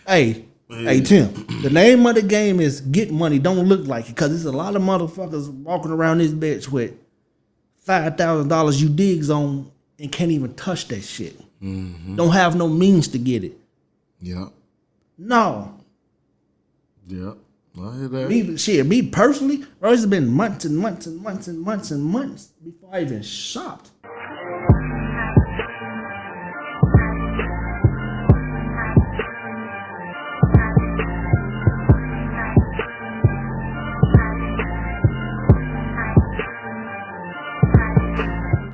Hey, Tim. The name of the game is get money. Don't look like it, because there's a lot of motherfuckers walking around this bitch with $5,000 you digs on and can't even touch that shit. Mm-hmm. Don't have no means to get it. Yeah. No. Yeah. I hear that. Me personally, bro, it's been months and months and months and months and months before I even shopped.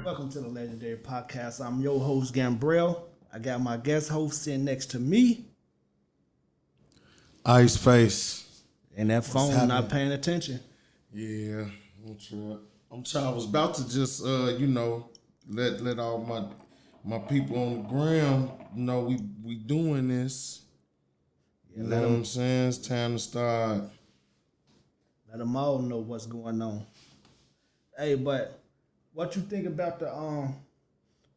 Welcome to the Legendary Podcast. I'm your host, Gambrell. I got my guest host sitting next to me. Ice Face. And that phone not paying attention. Yeah, I'm trying. I was about to just, let all my people on the ground know we doing this. You know what I'm saying? It's time to start. Let them all know what's going on. Hey, but what you think about the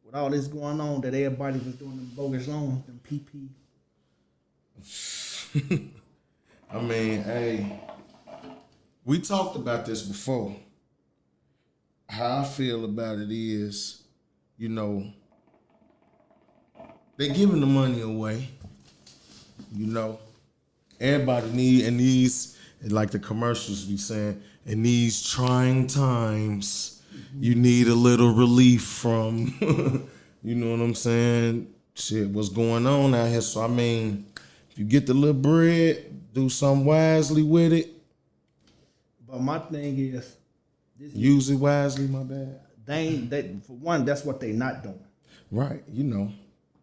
with all this going on that everybody was doing them bogus loans, them PP? I mean, hey, we talked about this before. How I feel about it is, they're giving the money away. Everybody needs, like the commercials be saying, in these trying times, you need a little relief from, you know what I'm saying? Shit, what's going on out here? So, I mean, if you get the little bread, do something wisely with it. But my thing is, use it wisely, my bad. They for one, that's what they not doing. Right,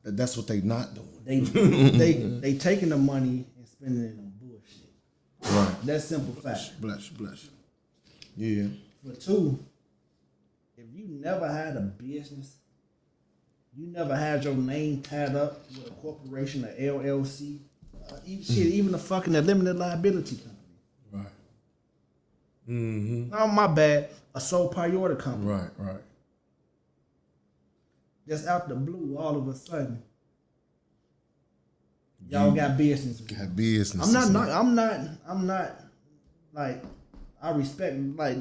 that's what they not doing. They taking the money and spending it on bullshit. Right. That's simple fact. Bless you. Yeah. But two, if you never had a business, you never had your name tied up with a corporation, an LLC, even a fucking limited liability company. Right. Mm-hmm. Oh, my bad. A sole priority company. Right. Just out the blue, all of a sudden, y'all got business. Got business. I'm not like, I respect, like,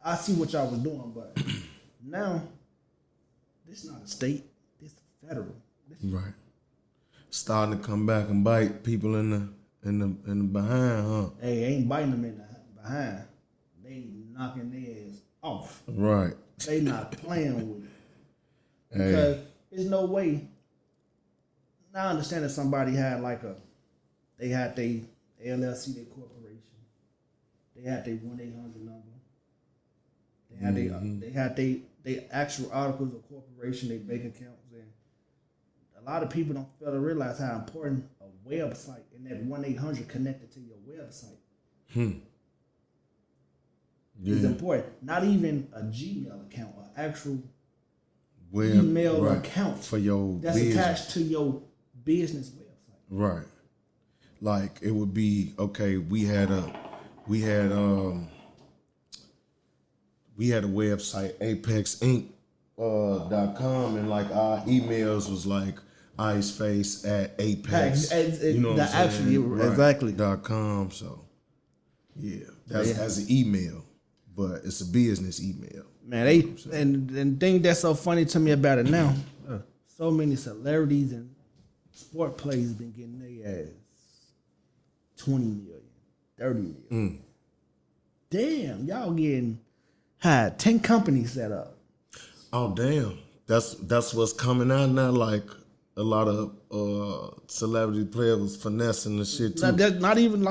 I see what y'all was doing, but now this not a state, this federal. Right. Starting to come back and bite people in the behind, huh? Hey, ain't biting them in the behind. They knocking their ass off. Right. They not playing with it. Because there's no way. Now I understand that somebody had they had their LLC, their corporation. They had their 1-800 number. They had their actual articles of corporation, their bank accounts, and a lot of people don't fail to realize how important a website and that 1-800 connected to your website. It's important. Not even a Gmail account, an actual email account for your that's business. Attached to your business website. Right. Like it would be okay. We had a website, apexinc.com, and like our emails was like iceface at apex. You know what I'm saying? Right. Exactly. .com. So yeah, that's an email, but it's a business email. Man, and the thing that's so funny to me about it now, so many celebrities and sport players been getting their ass 20 million, 30 million. Damn, y'all had 10 companies set up. Oh damn, that's what's coming out now. Like a lot of celebrity players was finessing the shit too. Not even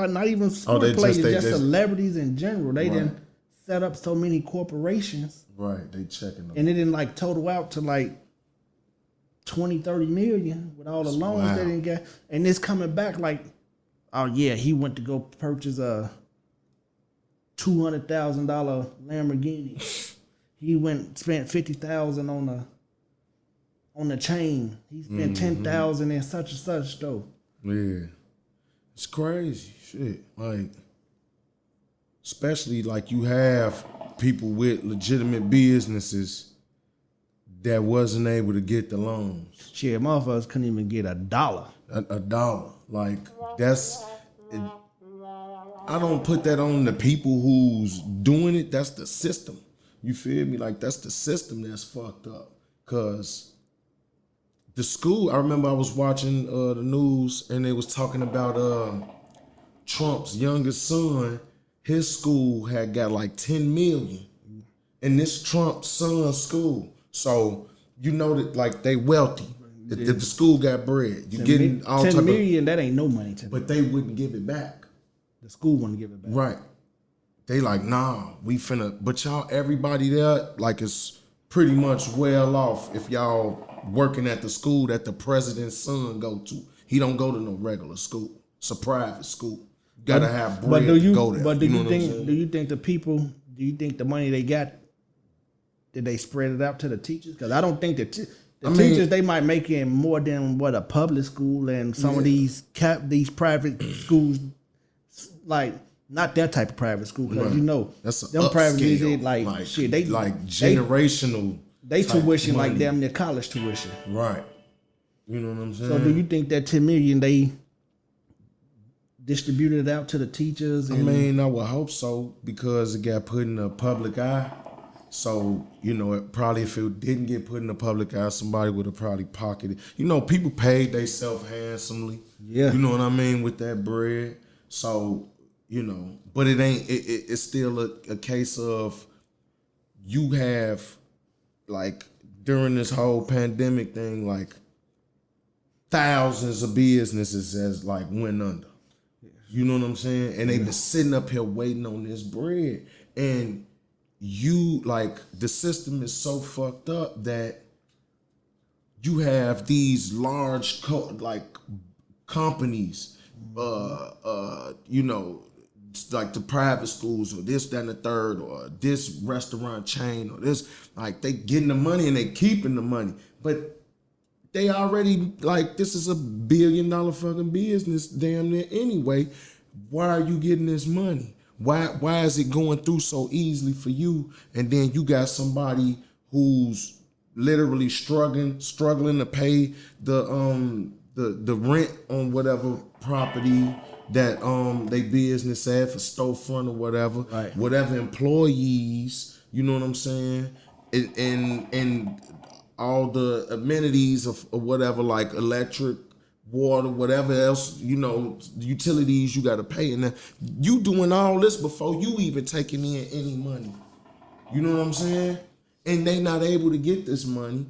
sport players, just celebrities in general. They didn't set up so many corporations. Right, they checking them. And it didn't like total out to like 20, 30 million with all the loans they didn't get. And it's coming back like, oh yeah, he went to go purchase a $200,000 Lamborghini. He spent $50,000 on the chain. He spent $10,000 in such and such though. Yeah, it's crazy shit. Like, especially like you have people with legitimate businesses that wasn't able to get the loans. Shit, motherfuckers couldn't even get $1. $1. Like I don't put that on the people who's doing it. That's the system. You feel me? Like that's the system that's fucked up. Cause the school, I remember I was watching the news and they was talking about Trump's youngest son. His school had got like 10 million. And this Trump's son's school. So you know that like they wealthy. If the school got bread, you getting all 10 type million, that ain't no money to me. but they wouldn't give it back. The school wouldn't give it back. Right. They like, nah, we finna, but y'all, everybody there, like is pretty much well off if y'all working at the school that the president's son go to. He don't go to no regular school. It's a private school. You gotta have bread to go there. But do you think the people, do you think the money they got, did they spread it out to the teachers? Because I don't think that teachers, they might make in more than what a public school and some of these private schools, like not that type of private school, because you know that's them private schools like shit. They like generational. They tuition money. Like damn near college tuition. Right. You know what I'm saying? So do you think that 10 million they distributed it out to the teachers? And, I mean, I would hope so because it got put in the public eye. So, you know, it probably if it didn't get put in the public eye, somebody would have probably pocketed. You know, people paid themselves handsomely. Yeah. You know what I mean, with that bread. So, you know, but it ain't, it's still a case of you have, like, during this whole pandemic thing, like, thousands of businesses has, like, went under. You know what I'm saying? And they've been sitting up here waiting on this bread. And you, like, the system is so fucked up that you have these large, companies, you know, like the private schools or this, that, and the third, or this restaurant chain, or this, like, they getting the money and they keeping the money. But they already, like, this is $1 billion fucking business damn near anyway. Why are you getting this money? Why is it going through so easily for you? And then you got somebody who's literally struggling to pay the rent on whatever property that they business at for storefront or whatever. Right. Whatever employees, you know what I'm saying? And all the amenities of whatever, like electric, water, whatever else, you know, utilities you got to pay. And then you doing all this before you even taking in any money. You know what I'm saying? And they not able to get this money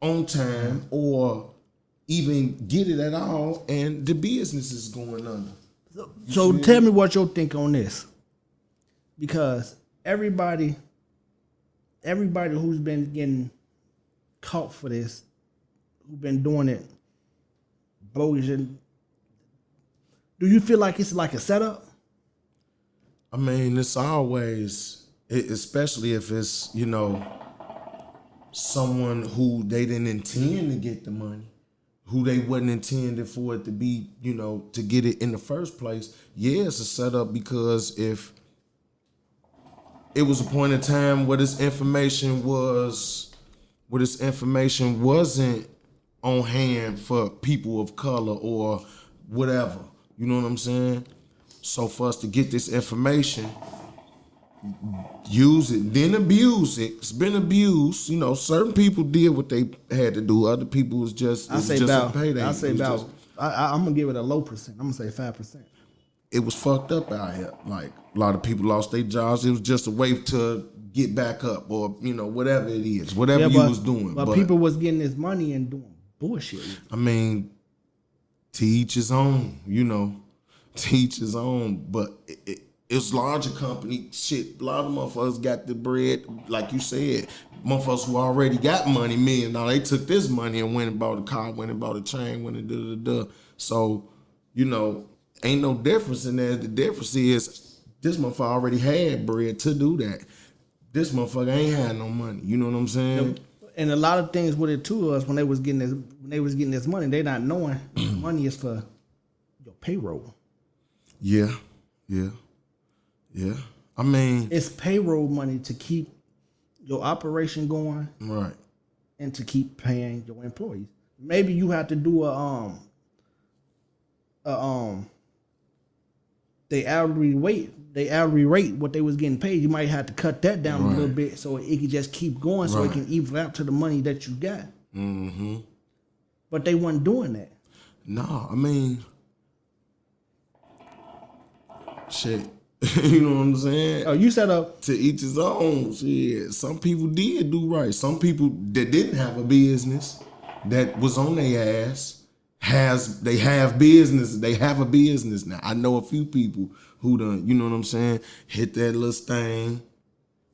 on time or even get it at all. And the business is going under. So tell me what you think on this. Because everybody who's been getting caught for this, who've been doing it bogus, do you feel like it's like a setup? I mean, it's always, especially if it's, you know, someone who they didn't intend to get the money, who they wasn't intended for it to be, you know, to get it in the first place. Yeah, it's a setup because if it was a point in time where this information wasn't on hand for people of color or whatever. You know what I'm saying? So for us to get this information, use it, then abuse it. It's been abused. You know, certain people did what they had to do. Other people was just a payday. I'm gonna give it a low percent. I'm gonna say 5%. It was fucked up out here. Like a lot of people lost their jobs. It was just a way to get back up, or you know, whatever it is, whatever you was doing. But people was getting this money and doing bullshit. I mean, to each his own, you know, to each his own. But it's larger company shit. A lot of motherfuckers got the bread, like you said. Motherfuckers who already got money, $1,000,000, they took this money and went and bought a car, went and bought a chain, went and da. So, you know, ain't no difference in that. The difference is this motherfucker already had bread to do that. This motherfucker ain't had no money. You know what I'm saying? And a lot of things with it too is when they was getting this money, they not knowing money is for your payroll. Yeah. I mean, it's payroll money to keep your operation going, right, and to keep paying your employees. Maybe you have to do they hourly rate what they was getting paid, you might have to cut that down a little bit so it can just keep going, so it can even out to the money that you got. Mm-hmm. But they wasn't doing that. No, I mean, shit. You know what I'm saying? Oh, you set up to each his own. Shit. Some people did do right. Some people that didn't have a business that was on their ass they have business. They have a business now. I know a few people who done, you know what I'm saying, hit that little thing,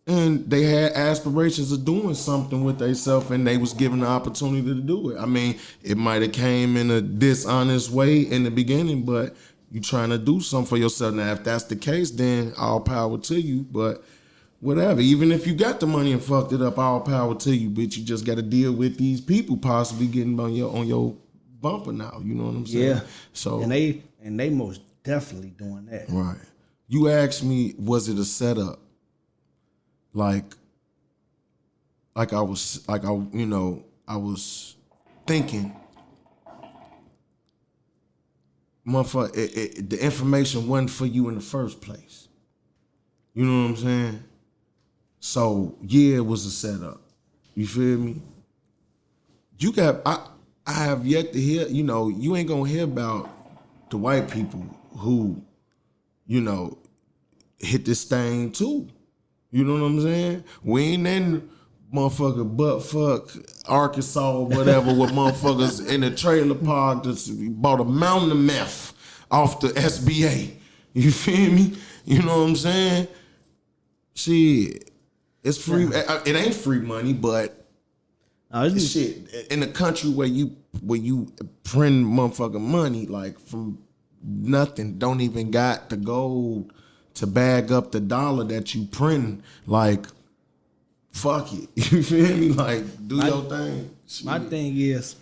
and they had aspirations of doing something with themselves, and they was given the opportunity to do it. I mean, it might have came in a dishonest way in the beginning, but you trying to do something for yourself. Now, if that's the case, then all power to you. But whatever, even if you got the money and fucked it up, all power to you. Bitch, you just got to deal with these people possibly getting on your bumper now. You know what I'm saying? Yeah. So and they most definitely doing that. Right. You asked me, was it a setup? I was thinking, motherfucker, the information wasn't for you in the first place. You know what I'm saying? So yeah, it was a setup. You feel me? I have yet to hear, you ain't gonna hear about the white people who, hit this thing too. You know what I'm saying? We ain't in motherfucker butt fuck Arkansas or whatever with motherfuckers in a trailer park that bought a mountain of meth off the SBA. You feel me? You know what I'm saying? Shit. It's free. It ain't free money, but shit, in a country where you print motherfucking money like from nothing, don't even got the gold to bag up the dollar that you print, like, fuck it. You feel me? Like, do your thing. My thing is,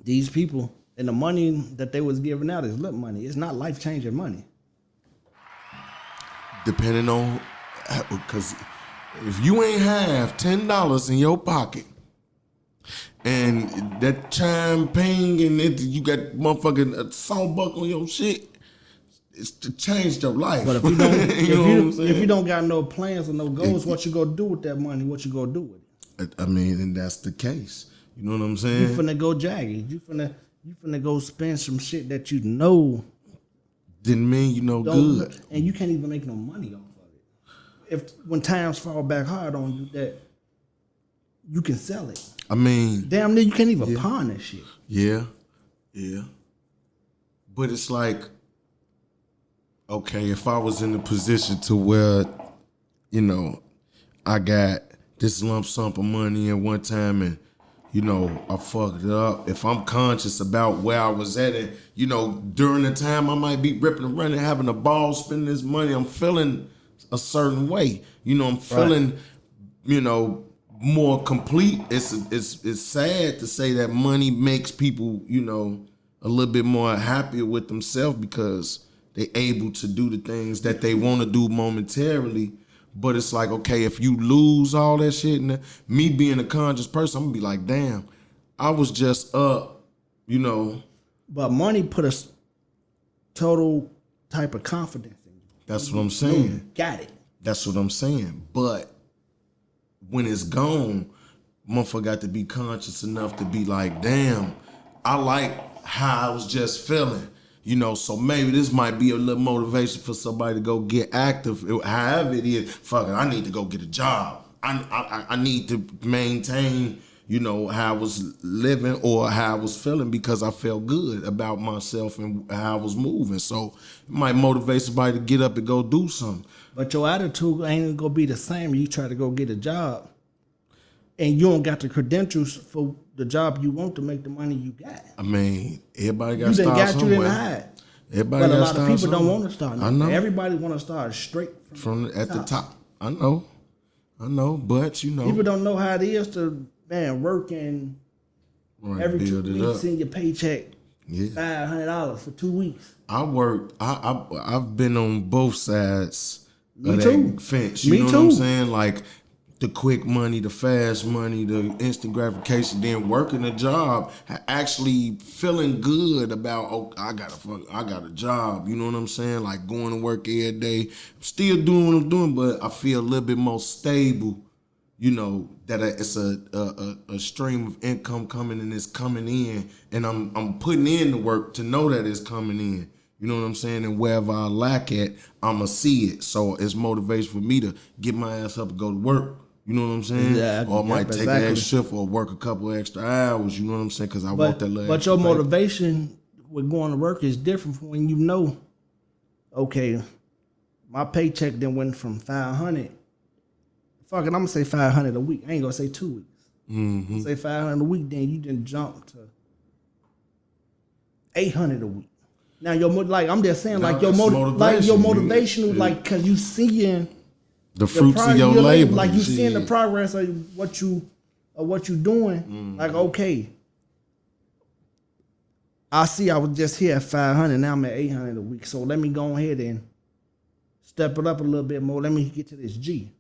these people and the money that they was giving out is lip money. It's not life changing money. Depending on, because if you ain't have $10 in your pocket and that chime ping and you got motherfucking salt buck on your shit, it's to change your life. But if you don't, if you don't got no plans or no goals, what you gonna do with that money? What you gonna do with it? I mean, and that's the case. You know what I'm saying? You finna go jagged. You finna go spend some shit that you know didn't mean good, and you can't even make no money off of it. When times fall back hard on you, that you can sell it. I mean, damn near you can't even pawn that shit. Yeah. But it's like, okay, if I was in a position to where, I got this lump sum of money at one time and, I fucked it up. If I'm conscious about where I was at and, during the time I might be ripping and running, having a ball, spending this money, I'm feeling a certain way. I'm feeling, more complete. It's sad to say that money makes people, a little bit more happier with themselves because they able to do the things that they want to do momentarily. But it's like, okay, if you lose all that shit, and me being a conscious person, I'm gonna be like, damn, I was just up, But money put a total type of confidence in you. That's what I'm saying. You got it. That's what I'm saying. But when it's gone, motherfucker got to be conscious enough to be like, damn, I like how I was just feeling. So maybe this might be a little motivation for somebody to go get active. However it is, fuck it, I need to go get a job. I need to maintain, how I was living or how I was feeling because I felt good about myself and how I was moving. So it might motivate somebody to get up and go do something. But your attitude ain't gonna be the same when you try to go get a job and you don't got the credentials for the job you want to make the money you got. I mean, everybody got to start somewhere. You done hide. Everybody but a lot of people somewhere. Don't want to start. I know. Everybody want to start straight from at the top. I know, but people don't know how it is to work and every 2 weeks send your paycheck $500 for 2 weeks. I worked. I've been on both sides Me of too. that fence. Me You know too. what I'm saying? Like the quick money, the fast money, the instant gratification, then working a job, actually feeling good about, oh, I got a job. You know what I'm saying? Like going to work every day, still doing what I'm doing, but I feel a little bit more stable. You know that it's a stream of income coming and it's coming in, and I'm putting in the work to know that it's coming in. You know what I'm saying? And wherever I lack at, I'ma see it. So it's motivation for me to get my ass up and go to work. You know what I'm saying? Yeah, or I might take exactly. an extra shift or work a couple extra hours. You know what I'm saying? Because I want that little. But your motivation with going to work is different from when you know, okay, my paycheck then went from 500. Fuck it, I'm gonna say 500 a week. I ain't gonna say 2 weeks. Mm-hmm. Say 500 a week, then you didn't jump to 800 a week. Now I'm just saying, Now like your motivation, like cause you seeing the fruits of your labor, like you seeing the progress of what you doing. Mm-hmm. Like, okay, I see I was just here at 500, now I'm at 800 a week. So let me go ahead and step it up a little bit more. Let me get to this G.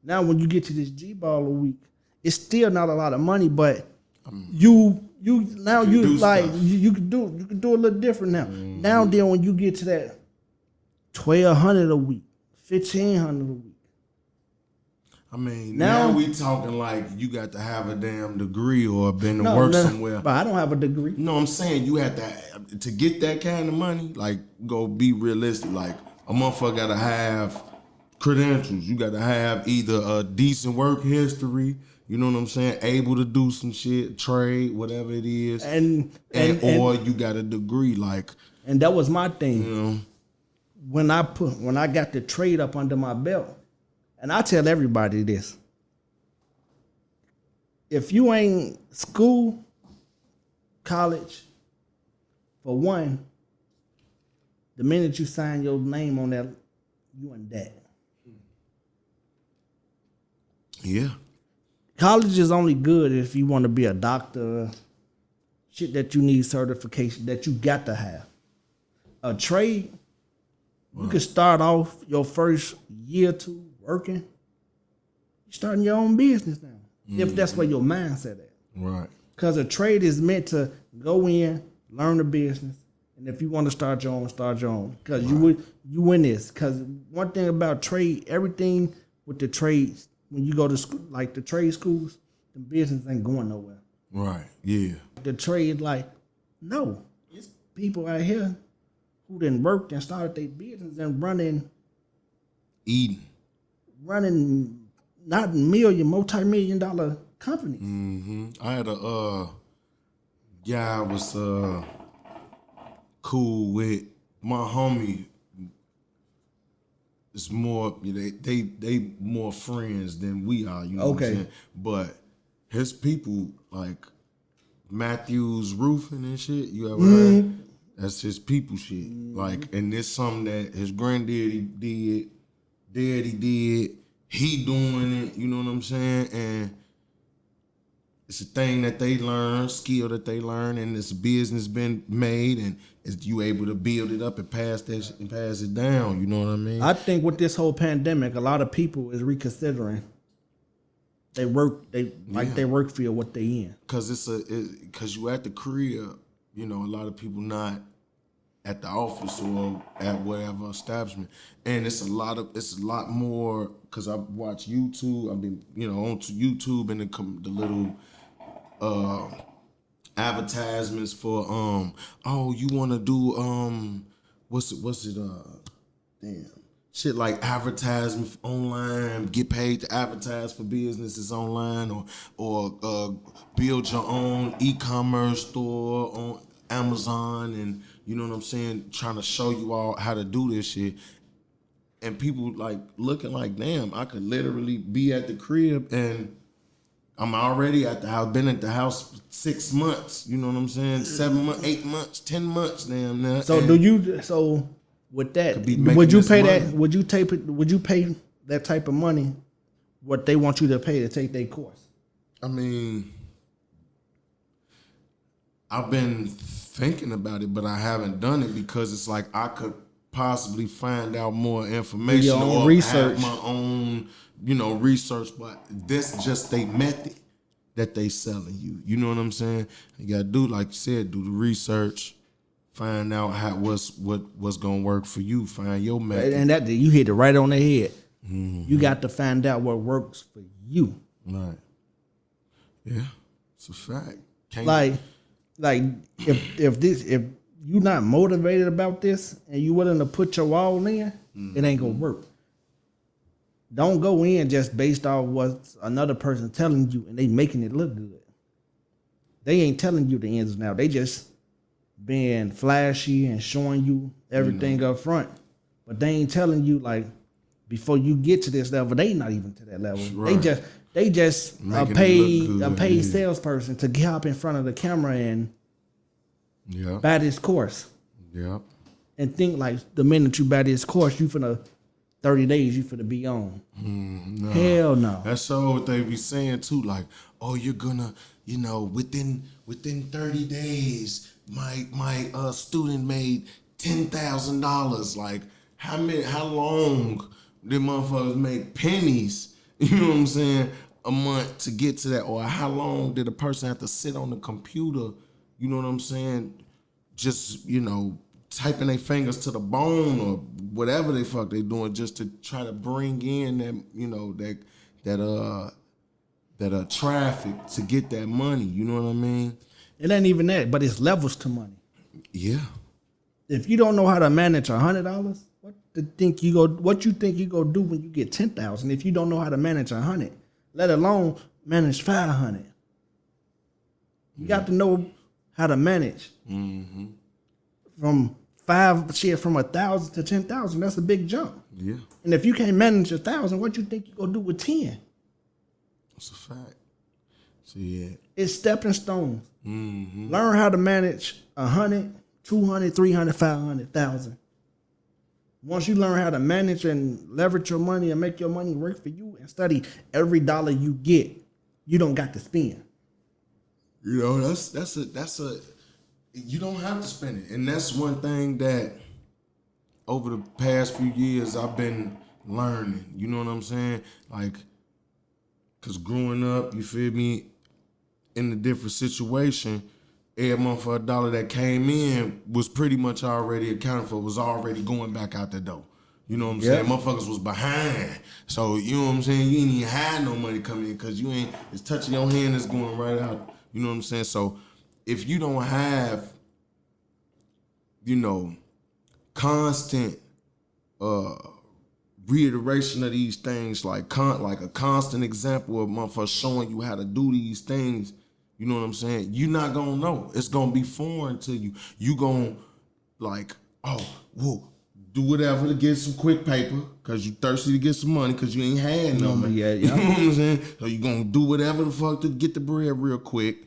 Now, when you get to this G ball a week, it's still not a lot of money, but you can do a little different now. Mm-hmm. Now then, when you get to that 1,200 a week, 1,500 a week. I mean, now we talking like you got to have a damn degree or been to work somewhere. But I don't have a degree. No, I'm saying you have to get that kind of money. Like, go be realistic. Like, a motherfucker gotta have credentials. You gotta have either a decent work history, you know what I'm saying, able to do some shit, trade, whatever it is, or you got a degree. Like, and that was my thing. You know, when I got the trade up under my belt, and I tell everybody this: if you ain't school, college, for one, the minute you sign your name on that, you in debt. Yeah. College is only good if you want to be a doctor, shit that you need certification that you got to have. A trade, you can start off your first year or two working. You're starting your own business now, if that's where your mindset at. Right. Because a trade is meant to go in, learn the business, and if you want to start your own, start your own. Because you win this. Because one thing about trade, everything with the trades, when you go to school, like the trade schools, the business ain't going nowhere. Right. Yeah. The trade, like, no, it's people out here who done worked and started their business and running not multi-million-dollar companies. Mm-hmm. I had a guy I was cool with. My homie is more, they more friends than we are, you know what I'm saying? But his people, like Matthews Roofing and shit, you ever heard? That's his people shit. Like, and it's something that his granddaddy did, daddy did, he doing it, you know what I'm saying? And it's a thing that they learn, skill that they learn, and it's a business been made, and is you able to build it up and pass it down, you know what I mean? I think with this whole pandemic, a lot of people is reconsidering they work field, what they in. Cause you at the crib, you know, a lot of people not at the office or at whatever establishment, and it's a lot more. Cause I watch YouTube, I've been, onto YouTube and the little advertisements for you want to do what's it shit like advertisement online, get paid to advertise for businesses online, or build your own e-commerce store on Amazon, and you know what I'm saying, trying to show you all how to do this shit. And people like looking like, damn, I could literally be at the crib and I'm already at the house, been at the house for 6 months, you know what I'm saying? 7 months, 8 months, 10 months, damn now. So with that, would you pay that type of money, what they want you to pay to take their course? I mean, I've been thinking about it, but I haven't done it because it's like I could possibly find out more information or research. have my own research, but that's just they method that they selling you. You know what I'm saying? You gotta do, like you said, do the research, find out what's gonna work for you, find your method. And that you hit it right on the head. You got to find out what works for you. Right. Yeah, it's a fact. Like if you not motivated about this and you willing to put your all in, it ain't gonna work. Don't go in just based off what another person telling you and they making it look good. They ain't telling you the ins and outs. They just being flashy and showing you everything up front. But they ain't telling you, like, before you get to this level, they not even to that level. Right. They just a paid salesperson to get up in front of the camera and buy this course. Yep. And think like the minute you buy this course, you finna 30 days you finna be on. No. Hell no. That's so what they be saying too. Like, oh, you're gonna, within 30 days, my student made $10,000. Like, how long did motherfuckers make pennies? You know what I'm saying? A month to get to that, or how long did a person have to sit on the computer? You know what I'm saying? Just typing their fingers to the bone or whatever the fuck they doing just to try to bring in that traffic to get that money. You know what I mean? It ain't even that, but it's levels to money. Yeah. If you don't know how to manage $100, what you think you go do when you get 10,000? If you don't know how to manage 100, let alone manage 500, you got to know how to manage. From 1,000 to 10,000. That's a big jump. Yeah. And if you can't manage 1,000, what you think you gonna do with 10? That's a fact. So yeah, it's stepping stones. Learn how to manage 100, 200, 300, 500, 1,000. Once you learn how to manage and leverage your money and make your money work for you and study every dollar you get, you don't got to spend. That's a you don't have to spend it. And that's one thing that over the past few years I've been learning. You know what I'm saying? Like, cause growing up, you feel me, in a different situation, every month for $1 that came in was pretty much already accounted for, was already going back out the door. You know what I'm saying? Motherfuckers was behind. So, you know what I'm saying? You ain't even had no money coming in because it's touching your hand, it's going right out. You know what I'm saying? So, if you don't have, constant reiteration of these things, like a constant example of motherfuckers showing you how to do these things, you know what I'm saying? You're not gonna know. It's gonna be foreign to you. You gonna do whatever to get some quick paper because you thirsty to get some money because you ain't had no money. You know what I'm saying? So you gonna do whatever the fuck to get the bread real quick.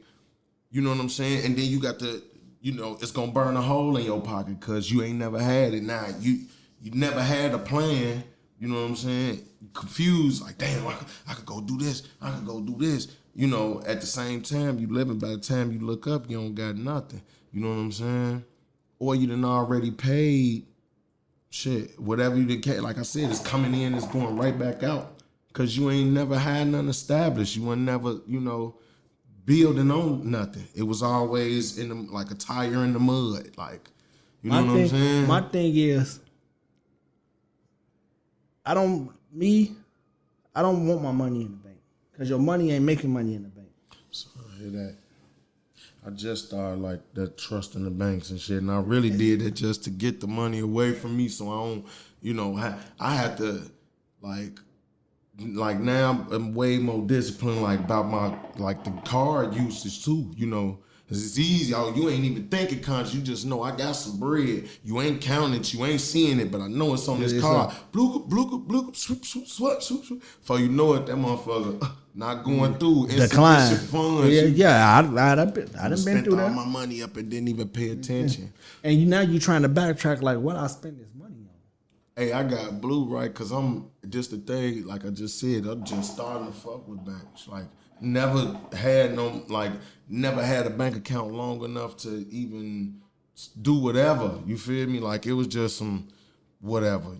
You know what I'm saying? And then you got to, it's gonna burn a hole in your pocket because you ain't never had it. Now you never had a plan. You know what I'm saying? Confused, like, damn, I could go do this. I could go do this. At the same time, you living, by the time you look up, you don't got nothing. You know what I'm saying? Or you done already paid shit. Whatever you did, like I said, it's coming in, it's going right back out. Because you ain't never had nothing established. You ain't never, building on nothing. It was always like a tire in the mud. Like, what I'm saying? My thing is, I don't want my money in the bank because your money ain't making money in the bank. So I hear that. I just started like that trust in the banks and shit, and I really did it just to get the money away from me, so I don't, I had to like now I'm way more disciplined about my the card usage too, Cause it's easy. You ain't even thinking conscious. You just know I got some bread. You ain't counting it. You ain't seeing it, but I know it's on this card. Bloop, swoop. For you know it, that motherfucker not going through decline funds. I done been through that. All my money up and didn't even pay attention. And now you trying to backtrack like what I spend this money on. Hey, I got blue right because I'm just the thing. Like I just said, I'm just starting to fuck with banks. Like. Never had a bank account long enough to even do whatever. You feel me? Like it was just some whatever,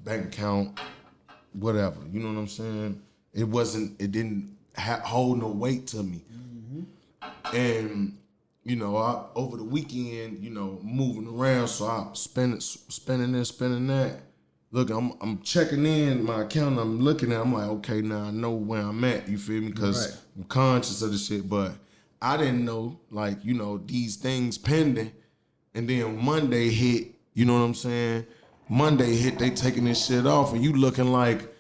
bank account, whatever. You know what I'm saying? It didn't hold no weight to me. And, you know, over the weekend, you know, moving around, so I spending this, spending that. Look, I'm checking in my account. I'm looking at. I'm like, okay, now I know where I'm at. You feel me? Because I'm conscious of the shit. But I didn't know, like, you know, these things pending, and then Monday hit. You know what I'm saying? Monday hit. They taking this shit off, and you looking like,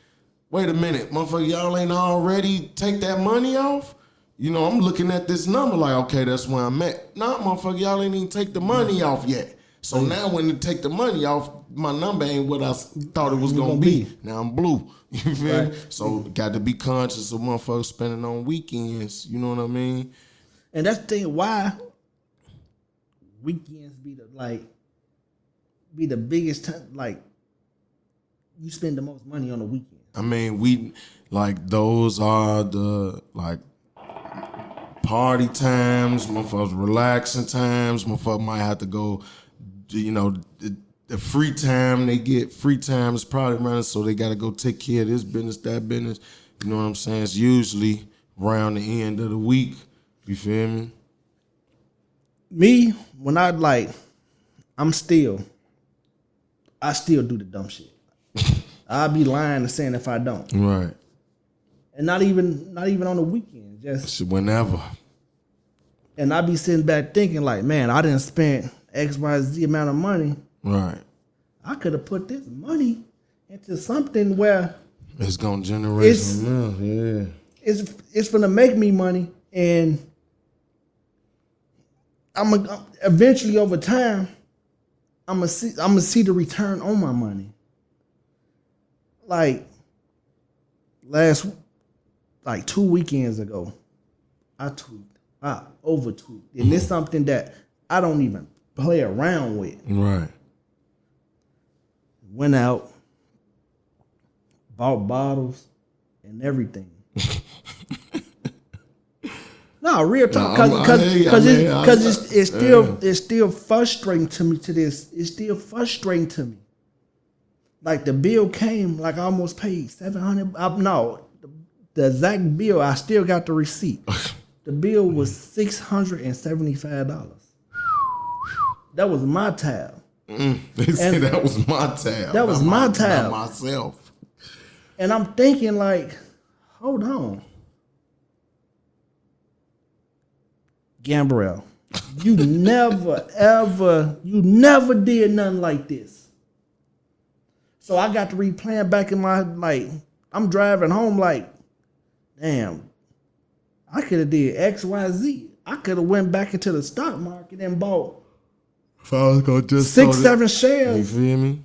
wait a minute, motherfucker, y'all ain't already take that money off? You know, I'm looking at this number like, okay, that's where I'm at. Nah, motherfucker, y'all ain't even take the money off yet. So now when you take the money off, my number ain't what I thought it was gonna be. Now I'm blue. You feel me? So got to be conscious of motherfuckers spending on weekends. You know what I mean? And that's the thing, why weekends be the biggest time, like, you spend the most money on the weekend. I mean, those are the, like, party times, motherfuckers relaxing times, motherfuckers might have to go, you know, the free time they get, free time is probably running, so they got to go take care of this business, that business. You know what I'm saying? It's usually around the end of the week. You feel me? Me, when I still do the dumb shit. I'll be lying and saying if I don't. Right. And not even on the weekend, just whenever. And I be sitting back thinking like, man, I didn't spend XYZ amount of money. Right. I could have put this money into something where it's gonna generate some milk. Yeah. It's gonna make me money, and I'm eventually over time, I'm gonna see the return on my money. Like 2 weekends ago, I over tweaked, and it's something that I don't even play around with. Right. Went out, bought bottles and everything. No, real talk, because it's still frustrating to me to this. It's still frustrating to me. Like the bill came, like I almost paid $700. No, the exact bill, I still got the receipt. The bill was $675. That was my tab. They say that was my tab. That was my tab. Not myself. And I'm thinking like, hold on. Gambrell, you never did nothing like this. So I got to replan back in my, like, I'm driving home like, damn, I could have did XYZ. I could have went back into the stock market and bought if I was gonna just 6-7 shares. You feel me?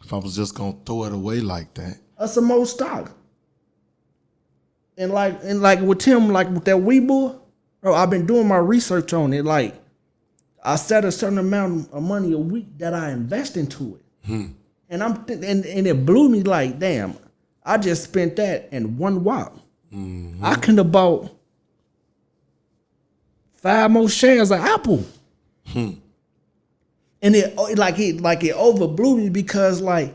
If I was just gonna throw it away like that. That's some more stock. And like with Tim, like with that Weeble, bro, I've been doing my research on it. Like, I set a certain amount of money a week that I invest into it. And and it blew me like, damn, I just spent that in one whop. I could have bought 5 more shares of Apple. And it overblew me because, like,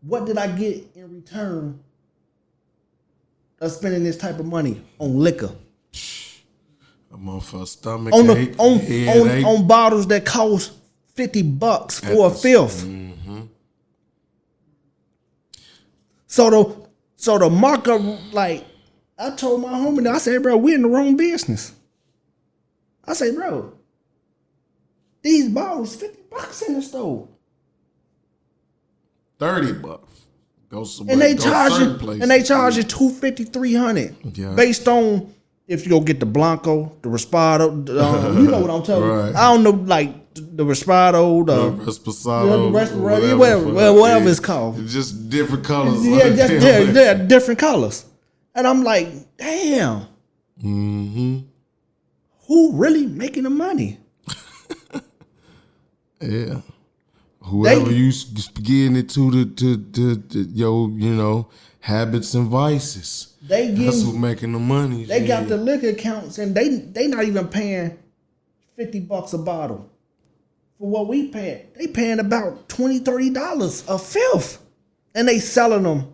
what did I get in return of spending this type of money on liquor? A motherfucker's stomach ache, on bottles that cost $50 for a fifth. So the markup, like, I told my homie, I said, bro, we're in the wrong business. I said, bro, these bottles $50 in the store. $30. And they charge you $250, $300 based on if you go get the Blanco, the Respado, you know what I'm talking about. I don't know, like the Respado, the Resposado, whatever it's called. It's just different colors. Yeah, different colors. And I'm like, damn. Who really making the money? Yeah. Whoever you getting it to your, you know, habits and vices. That's who making the money. They got the liquor accounts, and they not even paying $50 a bottle for what we paying. They paying about $20, $30 a fifth. and they selling them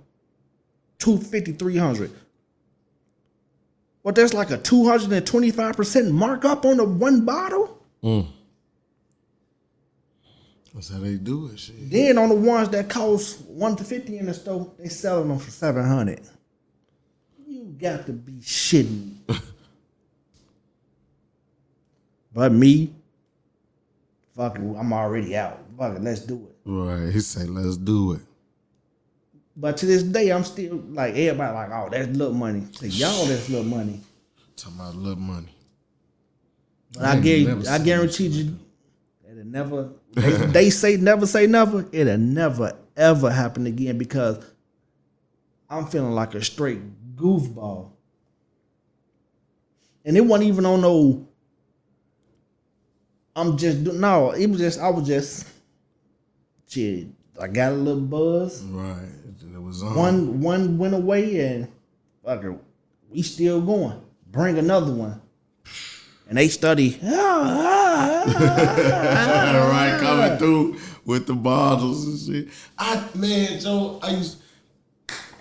$250, $300. Well, there's like a 225% markup on the one bottle. That's how they do it. Shit. Then on the ones that cost $150 in the store, they selling them for $700. You got to be shitting. But me, fuck it, I'm already out. Fuck it, let's do it. Right. He say, let's do it. But to this day, I'm still like, everybody like, oh, that's little money. To y'all, that's little money. Talking about little money. But I guarantee you, it'll never, they say never, it'll never, ever happen again because I'm feeling like a straight goofball. And it wasn't even on no, I was just, shit, I got a little buzz. Right. It was on. One went away and fuck it, we still going. Bring another one. And they study. Right, coming through with the bottles and shit.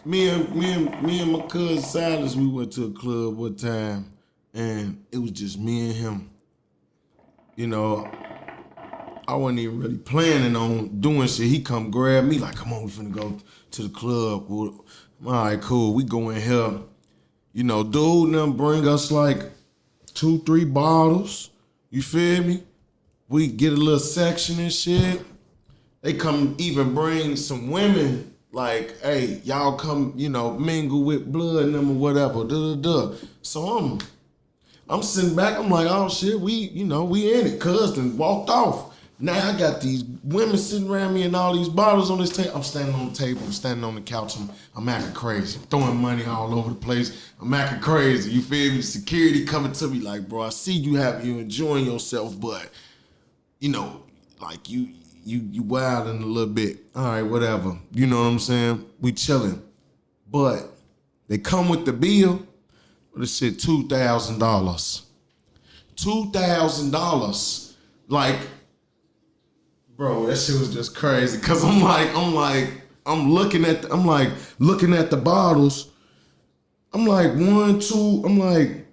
Me and my cousin Silas, we went to a club one time and it was just me and him. You know, I wasn't even really planning on doing shit. He come grab me like, come on, we finna go to the club. Well, all right, cool. We go in here. You know, dude and them bring us like 2-3 bottles. You feel me? We get a little section and shit. They come even bring some women like, hey, y'all come, you know, mingle with blood and them or whatever. So I'm sitting back. I'm like, oh shit, we in it. Cuz and walked off. Now I got these women sitting around me and all these bottles on this table. I'm standing on the table. I'm standing on the couch. I'm acting crazy. I'm throwing money all over the place. I'm acting crazy. You feel me? Security coming to me like, bro, I see you enjoying yourself, but you know, like you wilding a little bit. All right, whatever. You know what I'm saying? We chilling. But they come with the bill. This shit $2,000. $2,000. Like, bro, that shit was just crazy. Cause I'm looking at the bottles. I'm like, 1, 2, I'm like,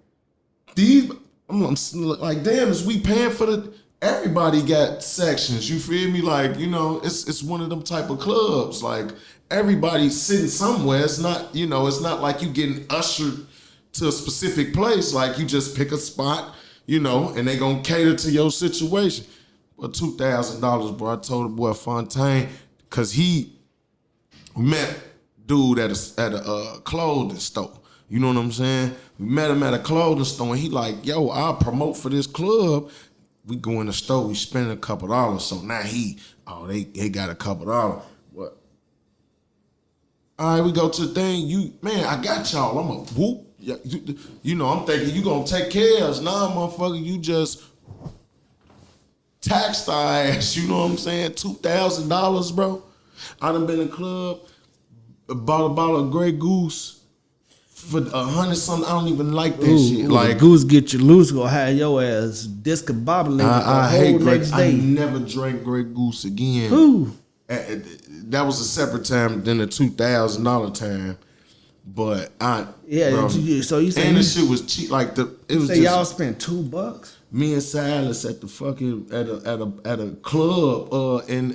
these, I'm like, damn, is we paying for the, everybody got sections, you feel me? Like, you know, it's one of them type of clubs. Like, everybody's sitting somewhere. It's not, you know, it's not like you getting ushered to a specific place. Like, you just pick a spot, you know, and they gonna cater to your situation. Well, $2,000, bro. I told the boy Fontaine, cause he met dude at a clothing store. You know what I'm saying? We met him at a clothing store, and he like, yo, I'll promote for this club. We go in the store, we spend a couple dollars. So now they got a couple dollars. What? All right, we go to the thing. I got y'all. I'm a whoop. Yeah, you know, I'm thinking you gonna take care of us. Nah, motherfucker, you just taxed our ass, you know what I'm saying? $2,000, bro. I done been in a club, bought a bottle of Grey Goose for $100 something. I don't even like that shit. Like, Goose get you loose, gonna have your ass discombobulated I hate next day. I never drank Grey Goose again. Ooh. That was a separate time than the $2,000 time. But bro, so you and the shit was cheap. Like it was just y'all spent $2. Me and Silas at the fucking at a club in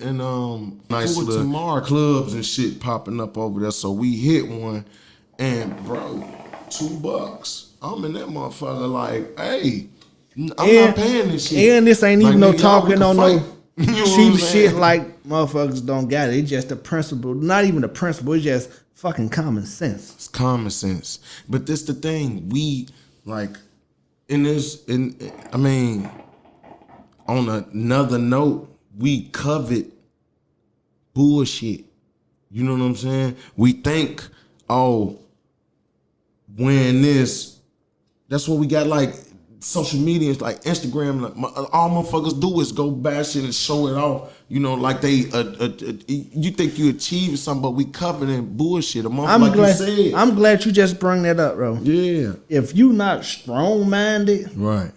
nice little Tamar clubs and shit popping up over there. So we hit one, and bro, $2. I'm in that motherfucker like, hey, I'm not paying this shit. And this ain't even no talking on no cheap shit like like motherfuckers don't got it. It's just the principle. Not even the principle. It's just fucking common sense. It's common sense. But this the thing. We like on another note, we covet bullshit. You know what I'm saying? We think, oh, when this, that's what we got like social media, like Instagram, like, all motherfuckers do is go buy shit and show it off. You know, like they, you think you achieving something, but we coveting bullshit. I'm glad you just brought that up, bro. Yeah. If you not strong-minded, right,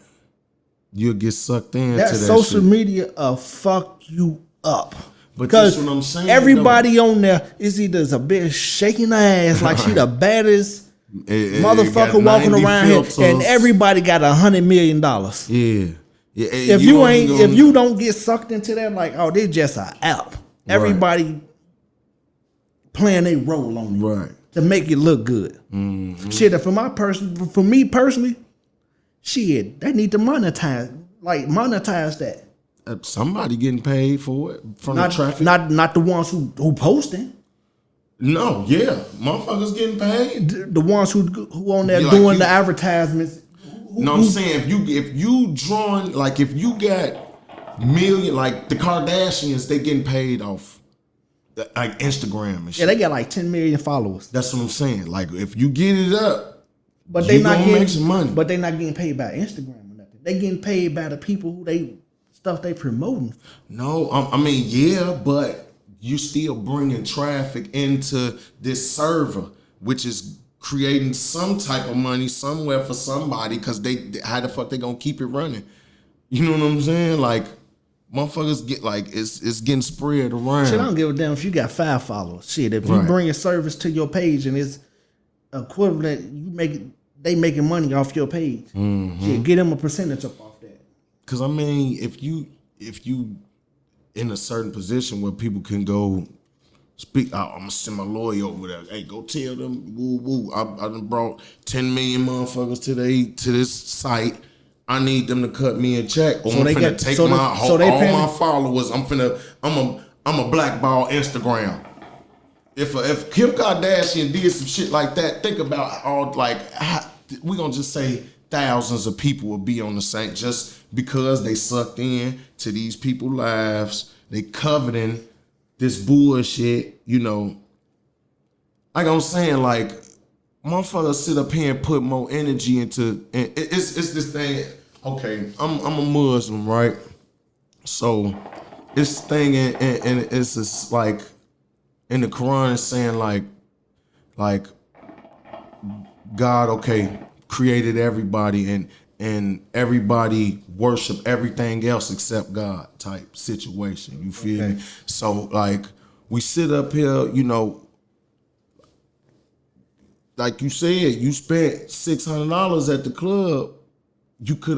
you'll get sucked into that social media fuck you up. But that's Because what I'm saying. everybody on there is either a bitch shaking her ass like she the baddest It motherfucker got walking 90 around here, filters. and everybody got $100 million. Yeah. If you don't get sucked into that, like, oh, this just an app. Everybody playing a role on it, right, to make it look good. Shit, for me personally, shit, they need to monetize that. somebody getting paid for it from the traffic. Not the ones who posting. No, yeah, motherfuckers getting paid. The ones who on there doing the advertisements. I'm saying if you drawing, like, if you got million, like the Kardashians, they getting paid off like Instagram and shit. Yeah, they got like 10 million followers. That's what I'm saying. Like, if you get it up, but they not make some money. But they not getting paid by Instagram or nothing. They getting paid by the people who they promoting. No, I mean, yeah, but you still bringing traffic into this server, which is creating some type of money somewhere for somebody, because how the fuck they gonna keep it running? You know what I'm saying? Like, motherfuckers get, like, it's getting spread around. Shit, I don't give a damn if you got 5 followers. Shit, if you bring a service to your page and it's equivalent, they making money off your page. Shit, get them a percentage up off that. Because I mean, if you in a certain position where people can go speak, I'm gonna send my lawyer over there. Hey, go tell them, woo woo. I done brought 10 million motherfuckers to this site. I need them to cut me a check, or I'm finna take all my followers. I'm a blackball Instagram. If Kim Kardashian did some shit like that, think about all, like, we gonna just say thousands of people will be on the same, just because they sucked in to these people's lives. They coveting this bullshit, you know. Like I'm saying, like, motherfuckers sit up here and put more energy into, and it's this thing. Okay, I'm a Muslim, right? So this thing, and it's just like in the Quran, it's saying like God, okay, created everybody, and everybody worship everything else except God type situation. You feel me? So, like, we sit up here, you know, like you said, you spent $600 at the club. You could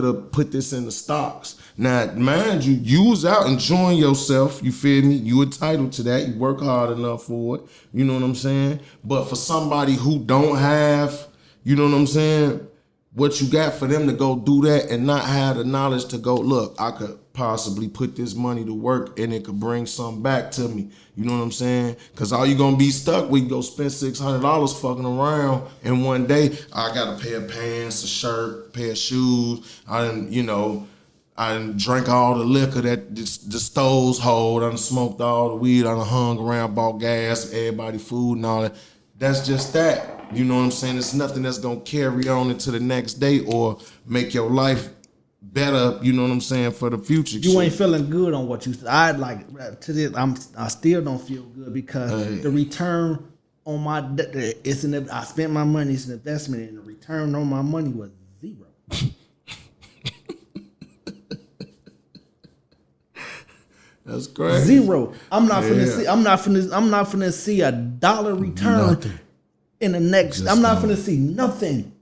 have put this in the stocks. Now, mind you, you was out enjoying yourself. You feel me? You entitled to that. You work hard enough for it. You know what I'm saying? But for somebody who don't have, you know what I'm saying, what you got, for them to go do that and not have the knowledge to go, look, I could possibly put this money to work and it could bring something back to me. You know what I'm saying? Because all you gonna be stuck with, you go spend $600 fucking around, and one day I got a pair of pants, a shirt, a pair of shoes. I done drank all the liquor that the stoves hold. I done smoked all the weed. I done hung around, bought gas, everybody food and all that. That's just that. You know what I'm saying? It's nothing that's gonna carry on into the next day or make your life better, you know what I'm saying, for the future. You ain't feeling good on what you said. I still don't feel good because the return on my I spent my money, it's an investment, and the return on my money was zero. That's crazy. Zero. I'm not finna see a dollar return. Nothing. In the next, I'm not finna see nothing.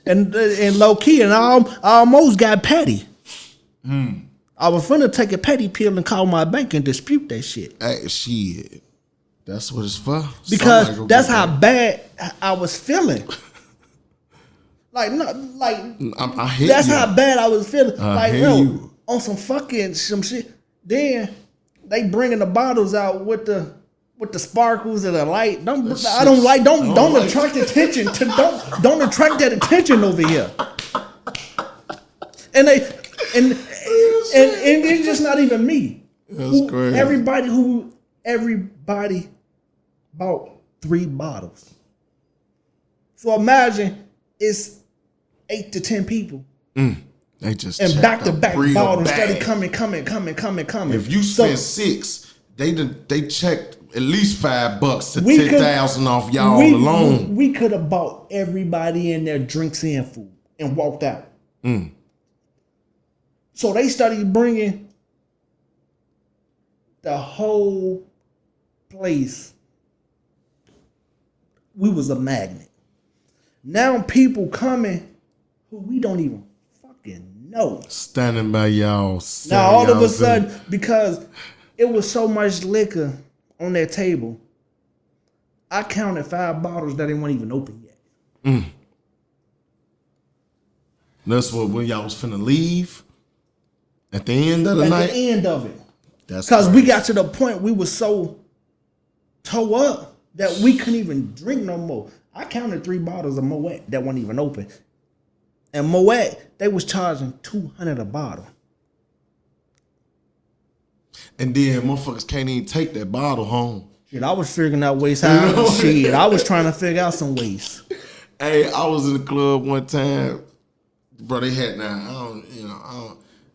and low key, and I almost got petty. I was finna take a petty pill and call my bank and dispute that shit. Hey, shit. That's what it's for. Because that's how bad I was feeling. I hear that's you. How bad I was feeling. On some shit. Then they bringing the bottles out with the sparkles and the light. Don't attract attention to don't attract that attention over here. And it's just not even me. That's crazy. Everybody bought 3 bottles. So imagine it's 8 to 10 people. They just and back to back bottles started coming. If you spent 6, they checked at least $5 to 10,000 off y'all alone. We could have bought everybody in their drinks and food and walked out. So they started bringing the whole place. We was a magnet. Now people coming who we don't even fucking know. Standing by y'all. Now all of a sudden, because it was so much liquor on that table, I counted 5 bottles that they weren't even open yet. That's what when y'all was finna leave at the end of the night. At the end of it. That's because crazy. we got to the point we was so toe up that we couldn't even drink no more. I counted 3 bottles of Moet that weren't even open. And Moet, they was charging $200 a bottle. And then motherfuckers can't even take that bottle home. Shit, I was figuring out ways how. Shit, I was trying to figure out some ways. Hey, I was in the club one time, bro. They had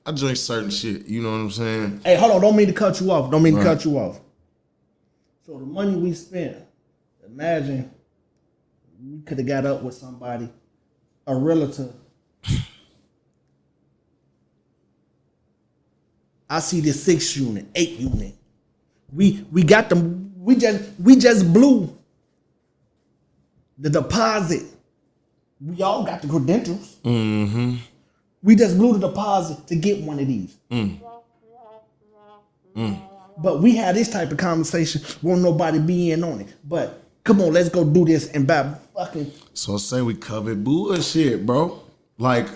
I drink certain shit. You know what I'm saying? Hey, hold on. Don't mean to cut you off. So the money we spent, imagine we could have got up with somebody, a realtor. I see this 6 unit, 8 unit. We got them. We just blew the deposit. We all got the credentials. Mm-hmm. We just blew the deposit to get one of these. But we had this type of conversation. Won't nobody be in on it. But come on, let's go do this and buy fucking. So say we covered bullshit, bro. Like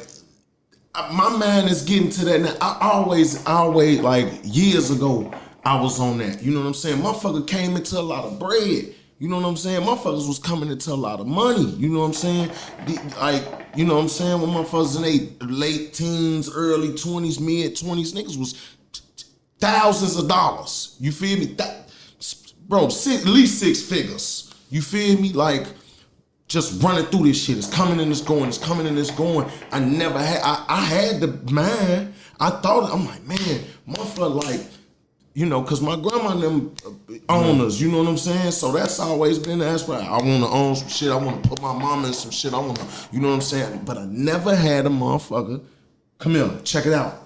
my mind is getting to that now. I always like years ago, I was on that. You know what I'm saying? Motherfucker came into a lot of bread. You know what I'm saying? Motherfuckers was coming into a lot of money. You know what I'm saying? Like, you know what I'm saying? When motherfuckers in their late teens, early 20s, mid 20s, niggas was thousands of dollars. You feel me? Bro, at least 6 figures. You feel me? Like, just running through this shit. It's coming and it's going. It's coming and it's going. I never had, I had the mind. I thought, I'm like, man, motherfucker, like, you know, because my grandma and them owners, you know what I'm saying? So that's always been the aspect. I want to own some shit. I want to put my mama in some shit. I want to, you know what I'm saying? But I never had a motherfucker, come here, check it out.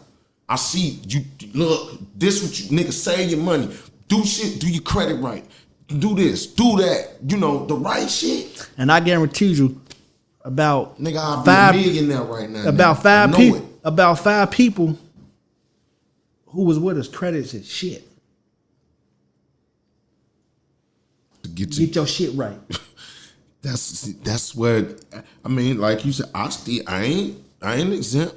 I see you, look, this what you niggas save your money. Do shit, do your credit right. Do this, do that, you know, the right shit. And I guarantee you, about nigga, I'll 5 be a millionaire right now. About nigga. about 5 people who was with us credits is shit. Get your shit right. That's what I mean. Like you said, I ain't exempt.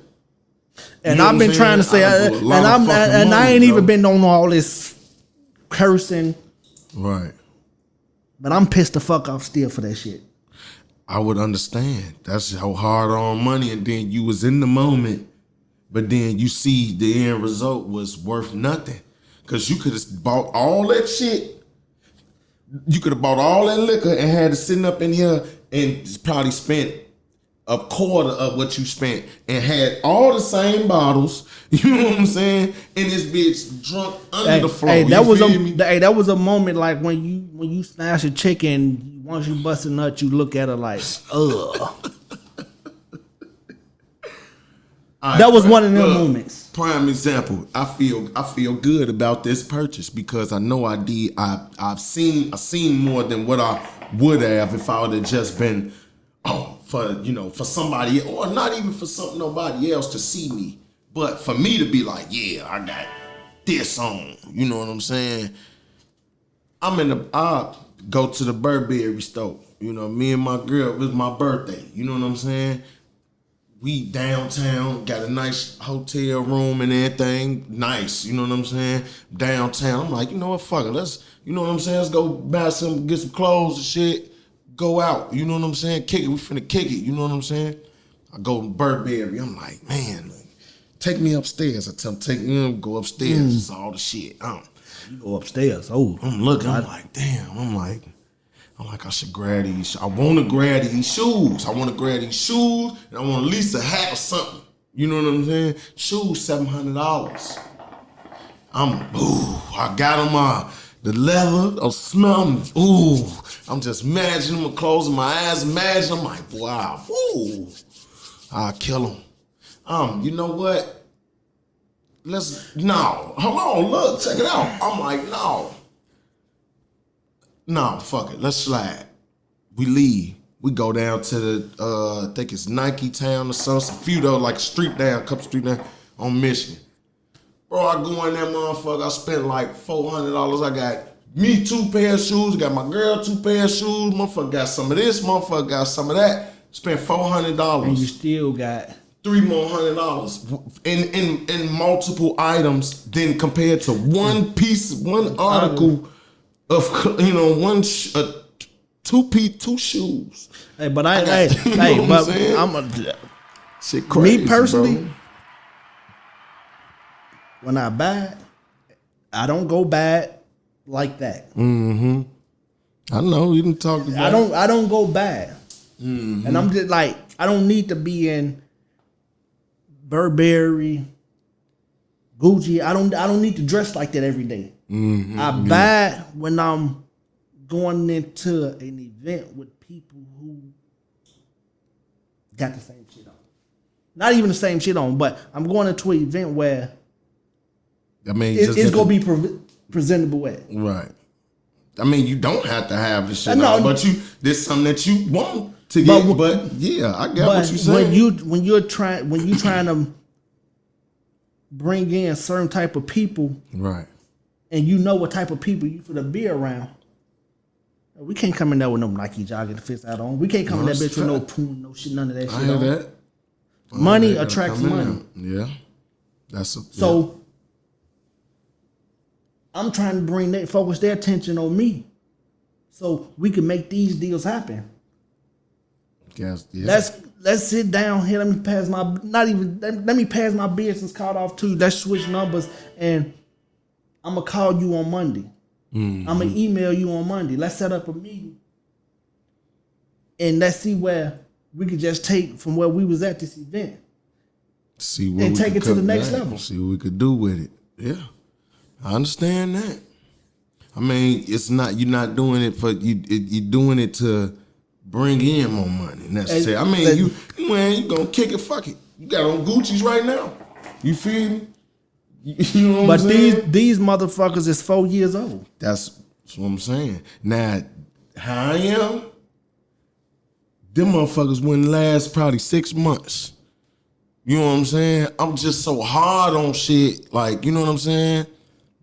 And You know I've been trying to say, I ain't even been on all this cursing. Right. But I'm pissed the fuck off still for that shit. I would understand. That's how hard on money, and then you was in the moment, but then you see the end result was worth nothing. Cause you could have bought all that shit. You could have bought all that liquor and had it sitting up in here and probably spent a quarter of what you spent and had all the same bottles. You know what I'm saying? And this bitch drunk under the floor. That was a moment like when you smash a chicken. Once you bust a nut, you look at her like, ugh. That was one of them moments. Prime example. I feel good about this purchase because I know I did. I've seen more than what I would have if I would have just been for somebody, or not even for nobody else to see me, but for me to be like, yeah, I got this on. You know what I'm saying? I go to the Burberry store. You know, me and my girl, it was my birthday. You know what I'm saying? We downtown, got a nice hotel room and everything. Nice, you know what I'm saying? Downtown. I'm like, you know what, fuck it. You know what I'm saying? Let's go get some clothes and shit. Go out, you know what I'm saying? Kick it, we finna kick it, you know what I'm saying? I go to Burberry, I'm like, man, take me upstairs. I tell him, take me, go upstairs, it's all the shit. You go upstairs, oh. I'm looking, I'm like, damn, I'm like, I should grab these. I want to grab these shoes. And I want at least a hat or something. You know what I'm saying? Shoes, $700. I got them the leather, I'll smell them. Ooh, I'm just imagining them, closing my eyes, I'm like, wow, ooh, I'll kill them. You know what? hold on, look, check it out. I'm like, no, fuck it, let's slide. We leave. We go down to the, I think it's Nike Town or something, a few though, like a couple street down on Michigan. Bro, I go in that motherfucker, I spent like $400. I got me 2 pair of shoes, got my girl 2 pair of shoes, motherfucker got some of this, motherfucker got some of that. Spent $400. And you still got $3 more $100 in multiple items than compared to one piece, one article of two shoes. Hey, but shit crazy, me personally, bro. when I buy it, I don't go buy it like that. Mm-hmm. I know you didn't talk about. I don't go buy it, and I'm just like, I don't need to be in Burberry, Gucci. I don't need to dress like that every day. I buy it when I'm going into an event with people who got the same shit on. Not even the same shit on, but I'm going into an event where I mean, it's going to be presentable at. Right. I mean, you don't have to have the shit on, but there's something that you want to get. But yeah, I get what you're saying. When you're trying to bring in certain type of people, right, and you know what type of people you finna be around. We can't come in there with no Nike jogging fits out on. We can't come in that bitch with no Puma, no shit, none of that shit. I hear that. Money attracts money. Yeah, so. I'm trying to focus their attention on me, so we can make these deals happen. Yes, yeah. Let's sit down here. Let me pass my business card off to you. Let's switch numbers, and I'm gonna call you on Monday. I'm gonna email you on Monday. Let's set up a meeting, and let's see where we could just take from where we was at this event. See what and take it to the next back. level. See what we could do with it. Yeah, I understand that. I mean, it's not you're not doing it for you. You're doing it to bring in more money. Necessarily. I mean, you gonna kick it. Fuck it. You got on Gucci's right now. You feel me? You know what I'm saying? But these motherfuckers is 4 years old. That's what I'm saying. Now, how I am, them motherfuckers wouldn't last probably 6 months. You know what I'm saying? I'm just so hard on shit. Like, you know what I'm saying?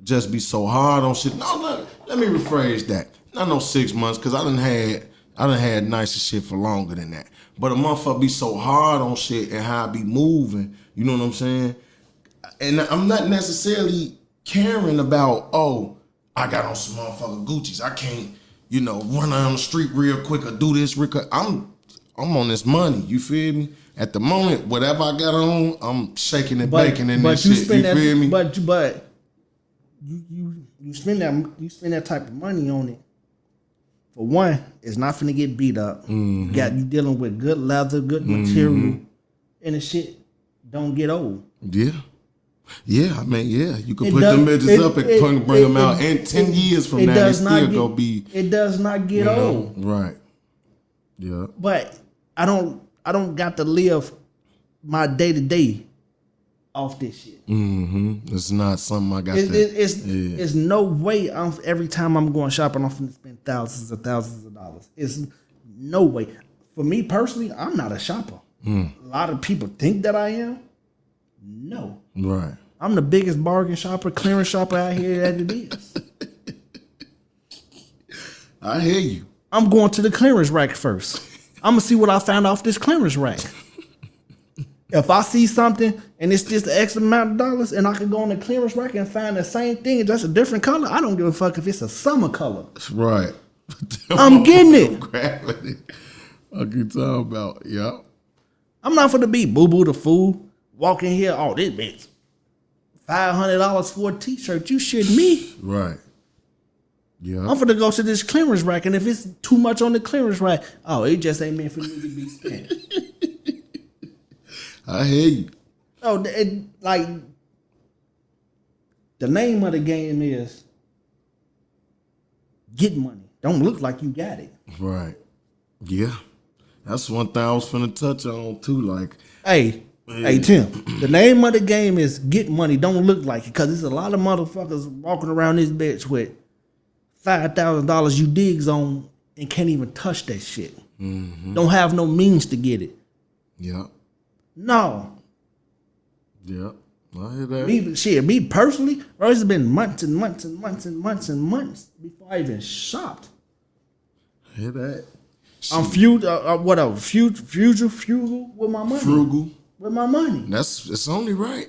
Just be so hard on shit. No, let me rephrase that. Not no 6 months, because I done had nicer shit for longer than that. But a motherfucker be so hard on shit and how I be moving. You know what I'm saying? And I'm not necessarily caring about, I got on some motherfucking Gucci's. I can't, run down the street real quick or do this real quick. I'm on this money. You feel me? At the moment, whatever I got on, I'm shaking and baking in this shit. You feel me? But you spend that type of money on it. For one, it's not finna get beat up. You dealing with good leather, good material, and the shit don't get old. Yeah. Yeah, I mean, yeah, you can put them bitches up and bring them out, and 10 years from now, they still gonna be. It does not get old, right? Yeah, but I don't got to live my day to day off this shit. It's not something I got. It's no way. Every time I'm going shopping, I'm finna spend thousands of dollars. It's no way. For me personally, I'm not a shopper. A lot of people think that I am. No. Right. I'm the biggest bargain shopper, clearance shopper out here that it is. I hear you. I'm going to the clearance rack first. I'm going to see what I found off this clearance rack. If I see something and it's just the X amount of dollars and I can go on the clearance rack and find the same thing and just a different color, I don't give a fuck if it's a summer color. Right. I'm getting it. Grabbing it. I keep talking about, yeah. I'm not finna be boo-boo the fool. Walk in here, this bitch, $500 for a t-shirt. You shitting me? Right. Yeah. I'm finna go to this clearance rack, and if it's too much on the clearance rack, it just ain't meant for me to be spent. I hear you. The name of the game is get money. Don't look like you got it. Right. Yeah. That's one thing I was finna touch on too. Like, hey. Hey Tim, the name of the game is get money. Don't look like it, because there's a lot of motherfuckers walking around this bitch with $5,000 you digs on and can't even touch that shit. Don't have no means to get it. Yeah. No. Yeah. I hear that. Me personally, bro, it's been months and months and months and months and months before I even shopped. I hear that. I'm frugal with my money. Frugal. With my money. It's only right.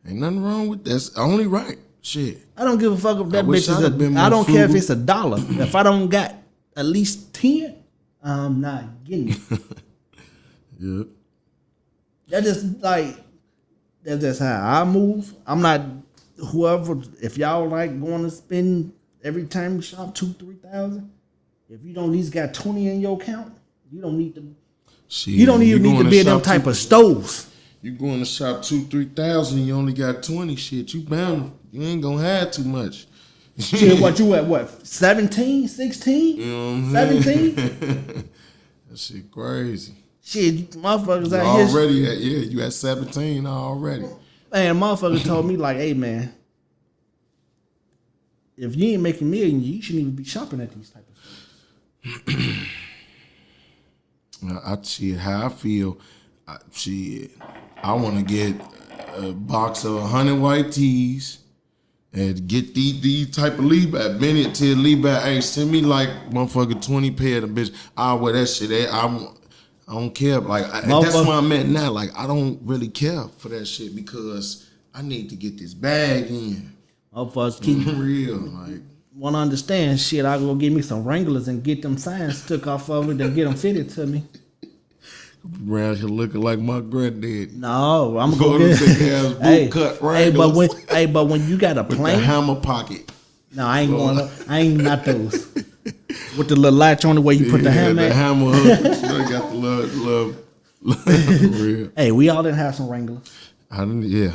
Ain't nothing wrong with that. That's only right. Shit. I don't give a fuck if that wish bitch I'd have been is more I don't care if frugal. it's $1. If I don't got at least 10, I'm not getting it. Yeah. That's just how I move. I'm not whoever. If y'all like going to spend every time you shop 2,000-3,000, if you don't at least got 20 in your account, you don't need to. Shit, You don't even need to be in them shop type of stores. You going to shop 2,000-3,000 and you only got 20. Shit, you bound. You ain't gonna have too much. Shit, what you at? What 17, 16, You know what I'm 17? That shit crazy. Shit, motherfuckers You out here. already at you at 17 already. Man, motherfucker told me like, hey man, if you ain't making millions, you shouldn't even be shopping at these type of stores. I see how I feel. I want to get a box of 100 white tees and get these type of lead back. Bennett to lead back. Hey, send me like motherfucker 20 pair of them bitch. I'll wear that shit. I don't care. Like that's where I'm at now. Like I don't really care for that shit because I need to get this bag in. Motherfuckers keep Real like. want to understand shit. I go get me some Wranglers and get them signs took off of it and get them fitted to me. Around here looking like my granddad. No, I'm Go gonna to get big ass boot hey, cut hey, Wranglers. but when you got a The plane, hammer pocket. no, I ain't going. I ain't not those. With the little latch on the way you put the hammer. The at. hammer hook. I got the love. Real. Hey, we all didn't have some Wranglers. I didn't. Yeah.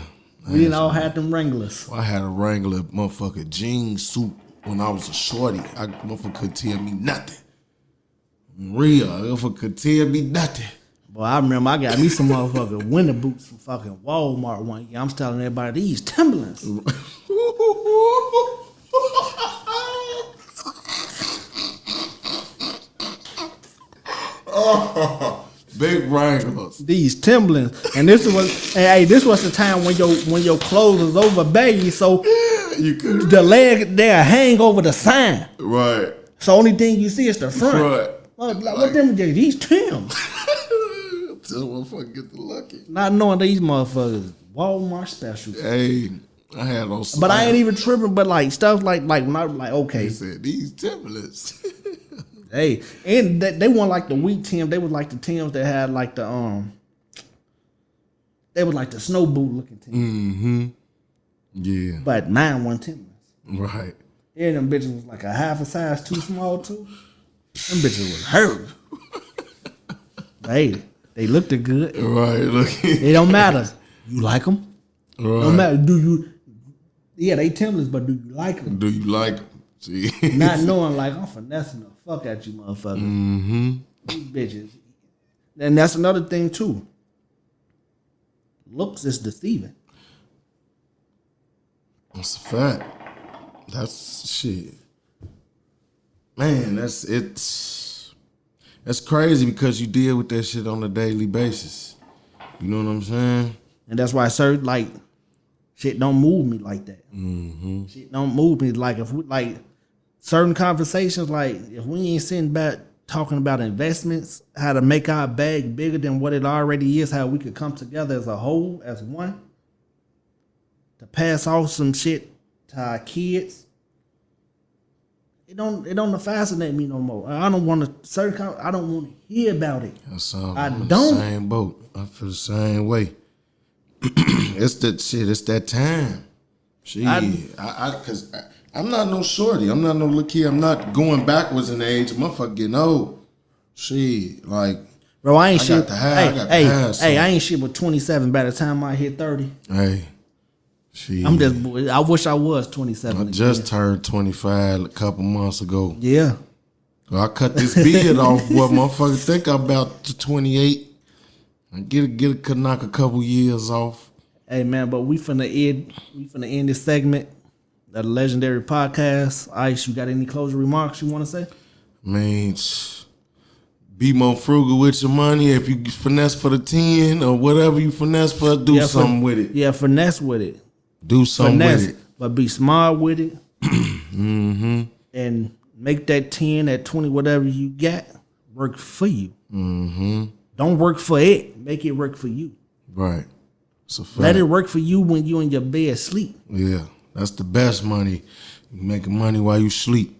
We didn't all have them Wranglers. I had a Wrangler motherfucker jean suit when I was a shorty. Motherfucker could tell me nothing. Real. Motherfucker could tell me nothing. Boy, I remember I got me some motherfucking winter boots from fucking Walmart one year. I'm telling everybody these Timberlands. Big Wranglers. These Timberlands. And this was the time when your clothes was over baggy, so You could. the leg there hang over the sign. Right. So only thing you see is the front. Right. What them these Timbs? Tell the motherfucker get the lucky. Not knowing these motherfuckers Walmart specials. Hey, I had those. But I ain't even tripping. But like stuff like when I like okay, They said these Timberlands. hey, and they weren't like the wheat Tim. They was like the Tims that had like the they was like the snow boot looking Tim. Mm-hmm. Yeah. But mine wasn't Timberlands. Right. And them bitches was like a half a size too small too. Them bitches was hurt. Hey, they looked good. Right. Look. It don't matter. You like them? Right. No matter. Do you? Yeah, they Timberlands, but do you like them? Do you like them? See. Not knowing like I'm finessing the fuck at you, motherfuckers. Mm-hmm. These bitches. And that's another thing too. Looks is deceiving. That's a fact. That's shit. Man, that's crazy because you deal with that shit on a daily basis. You know what I'm saying? And that's why certain like shit don't move me like that. Mm-hmm. Shit don't move me like if we like certain conversations, like if we ain't sitting back talking about investments, how to make our bag bigger than what it already is, how we could come together as a whole, as one, to pass off some shit to our kids. It don't fascinate me no more. I don't want to I don't want to hear about it. That's all. I I'm in don't. the same boat. I feel the same way. It's that shit. It's that time. Shit. Cause I'm not no shorty. I'm not no little kid. I'm not going backwards in age. Motherfucker getting old. Shit. Like, Bro, I ain't I shit. got to have- I got to have I ain't shit with 27 by the time I hit 30. hey. Shit. I wish I was 27. I again. just turned 25 a couple months ago. Yeah. So I cut this beard off. What motherfuckers think I'm about to 28. Knock a couple years off. Hey man, but we finna end this segment of the Legendary Podcast. Ice, you got any closing remarks you want to say? Man, be more frugal with your money. If you finesse for the 10 or whatever you finesse for, do something with it. Yeah, finesse with it. Do something with it. But be smart with it. And make that 10, that 20, whatever you got, work for you. Don't work for it. Make it work for you. Right. It's a fact. Let it work for you when you in your bed sleep. Yeah, that's the best money. You making money while you sleep.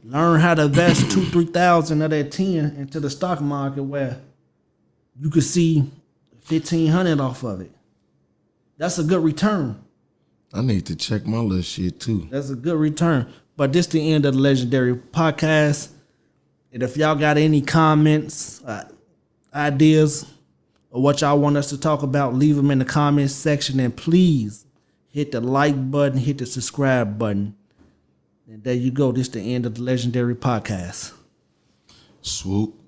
Learn how to invest 2,000-3,000 of that 10 into the stock market where you could see 1,500 off of it. That's a good return. I need to check my little shit too. That's a good return. But this the end of the Legendary Podcast. And if y'all got any comments, ideas, or what y'all want us to talk about, leave them in the comments section. And please hit the like button, hit the subscribe button. And there you go. This is the end of the Legendary Podcast. Swoop.